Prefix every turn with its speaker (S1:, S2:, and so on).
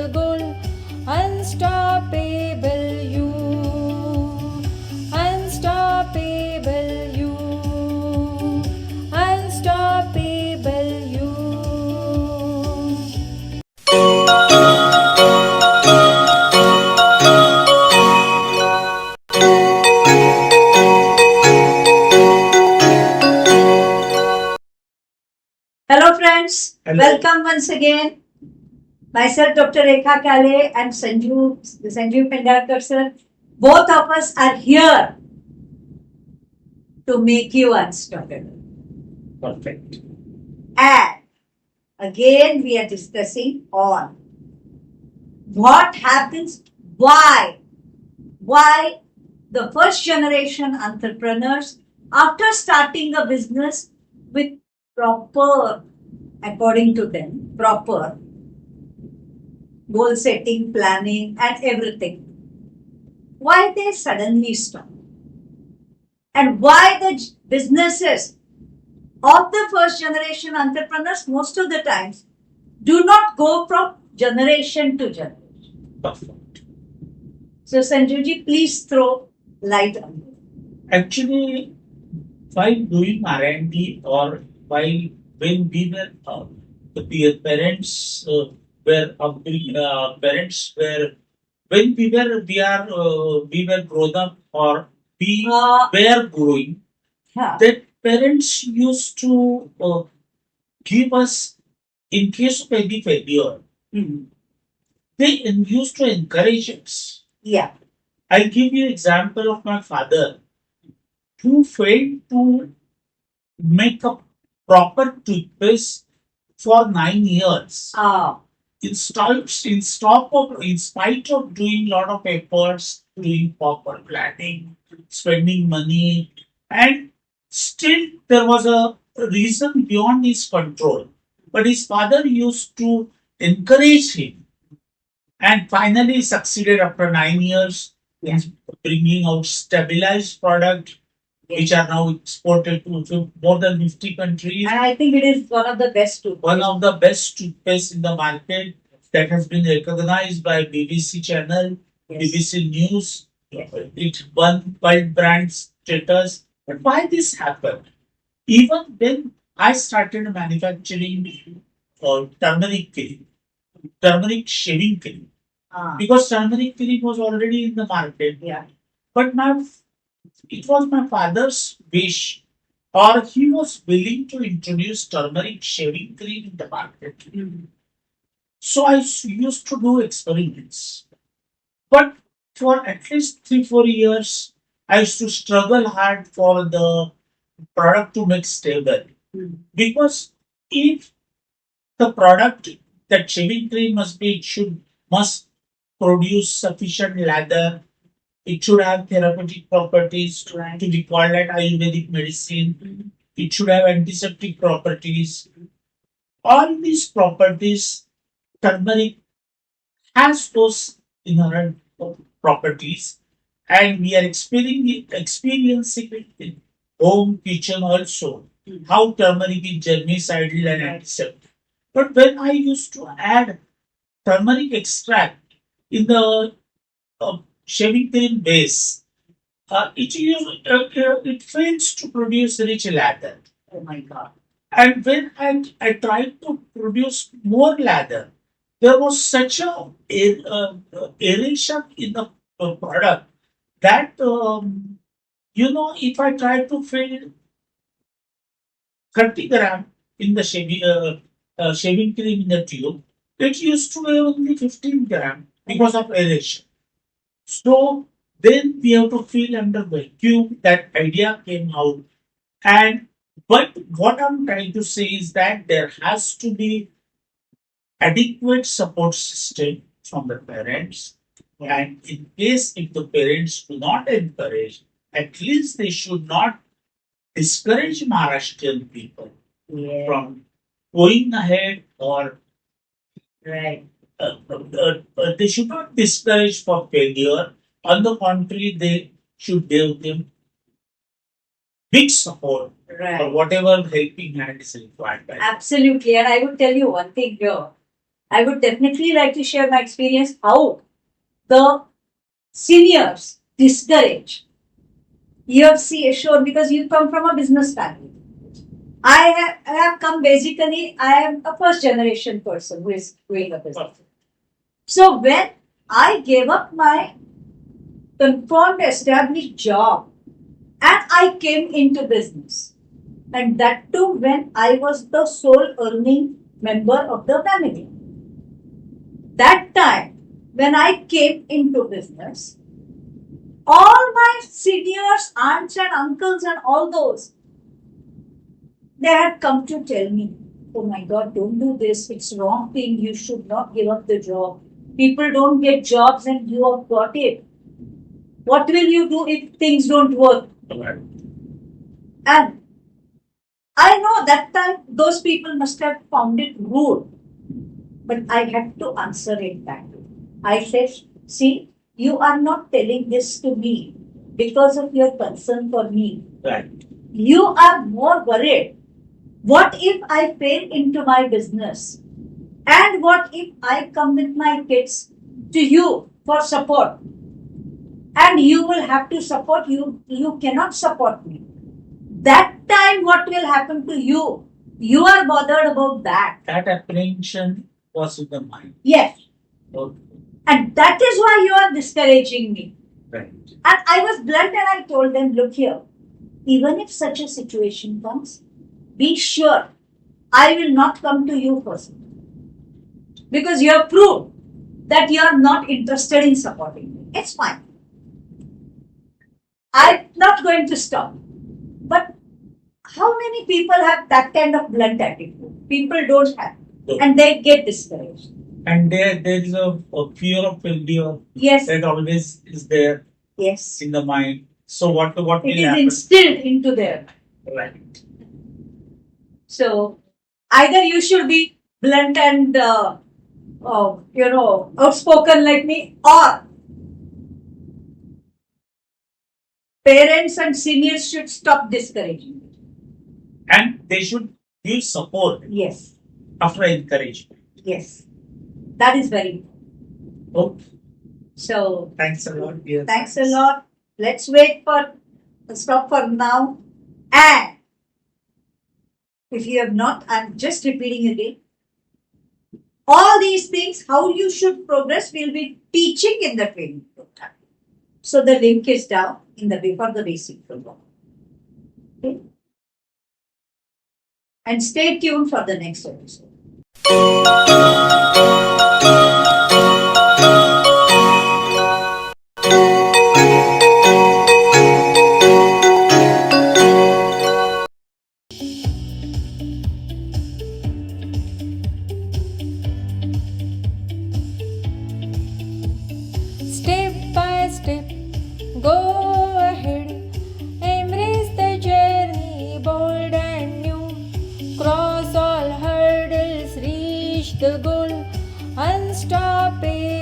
S1: unstoppable, unstoppable you, unstoppable you, unstoppable you.
S2: Hello friends,
S3: Hello.
S2: welcome once again. Myself Dr. Rekha Kale and Sanjeev Pendarkar sir. Both of us are here to make you unstoppable.
S3: Perfect.
S2: And again we are discussing on what happens, why the first generation entrepreneurs after starting a business with proper, according to them, proper goal setting, planning, and everything. Why they suddenly stop? And why the businesses of the first generation entrepreneurs most of the times do not go from generation to generation?
S3: Perfect.
S2: So Sanjuji, please throw light on it.
S3: Actually, while doing R&D or while when we were the parents were parents were when we were grown up or we were growing,
S2: Yeah.
S3: that parents used to give us in case of any failure. They used to encourage us.
S2: Yeah.
S3: I'll give you example of my father who failed to make a proper toothpaste for 9 years. In spite of doing lot of efforts, doing proper planning, spending money, and still there was a reason beyond his control. But his father used to encourage him and finally succeeded after 9 years in bringing out stabilized product which are now exported to more than 50 countries.
S2: And I think it is one of the best too.
S3: One of the best toothpaste in the market that has been recognized by BBC channel, BBC News. It won world brand status. But why this happened? Even when I started manufacturing turmeric cream, turmeric shaving cream, because turmeric cream was already in the market.
S2: Yeah.
S3: But it was my father's wish, or he was willing to introduce turmeric shaving cream in the market. So I used to do experiments. But for at least 3 4 years, I used to struggle hard for the product to make stable. Because if the product that shaving cream must produce sufficient lather. It should have therapeutic properties to be called at Ayurvedic medicine. It should have antiseptic properties. All these properties, turmeric has those inherent properties, and we are experiencing it in home kitchen also. How turmeric is germicidal and antiseptic. But when I used to add turmeric extract in the shaving cream base, it fails to produce rich lather.
S2: Oh my God.
S3: And when I tried to produce more lather, there was such aeration in the product that, if I tried to fill 30 gram in the shaving cream in the tube, it used to be only 15 gram because of aeration. So then we have to fill under vacuum. That idea came out. And but what I'm trying to say is that there has to be adequate support system from the parents. And in case if the parents do not encourage, at least they should not discourage Maharashtrian people from going ahead, or
S2: Right.
S3: they should not discourage for failure. On the contrary, they should give them big support or
S2: Right.
S3: whatever helping hand is required by them.
S2: Absolutely. And I would tell you one thing here. I would definitely like to share my experience how the seniors discourage. You have shown because you come from a business family. I have come basically, I am a first generation person who is doing a business. So when I gave up my confirmed established job and I came into business, and that too when I was the sole earning member of the family. That time when I came into business, all my seniors, aunts and uncles and all those, they had come to tell me, oh my God, don't do this. It's wrong thing. You should not give up the job. People don't get jobs and you have got it. What will you do if things don't work?
S3: Right.
S2: And I know that time those people must have found it rude. But I had to answer it back. I said, see, you are not telling this to me because of your concern for me.
S3: Right.
S2: You are more worried. What if I fail into my business? And what if I come with my kids to you for support? And you will have to support you. You cannot support me. That time, what will happen to you? You are bothered about that.
S3: That apprehension was in the mind.
S2: Yes.
S3: Okay.
S2: And that is why you are discouraging me.
S3: Right.
S2: And I was blunt and I told them, look here, even if such a situation comes, be sure I will not come to you first. Because you have proved that you are not interested in supporting me. It's fine. I'm not going to stop. But how many people have that kind of blunt attitude? People don't have. And they get discouraged.
S3: And there is a fear of failure
S2: Yes.
S3: that always is there
S2: Yes.
S3: in the mind. So what will
S2: It is
S3: happen?
S2: instilled into them.
S3: Right.
S2: So either you should be blunt and outspoken like me, or parents and seniors should stop discouraging me.
S3: And they should give support
S2: Yes,
S3: after encouragement.
S2: yes, that is very important.
S3: Okay.
S2: So
S3: Thanks a lot. Yes.
S2: thanks a lot. Let's wait for stop for now. And if you have not, I'm just repeating again. All these things, how you should progress, we'll be teaching in the training program. So the link is down in the for the basic program. Okay. And stay tuned for the next episode.
S1: Step by step, go ahead, embrace the journey, bold and new. Cross all hurdles, reach the goal, unstoppable.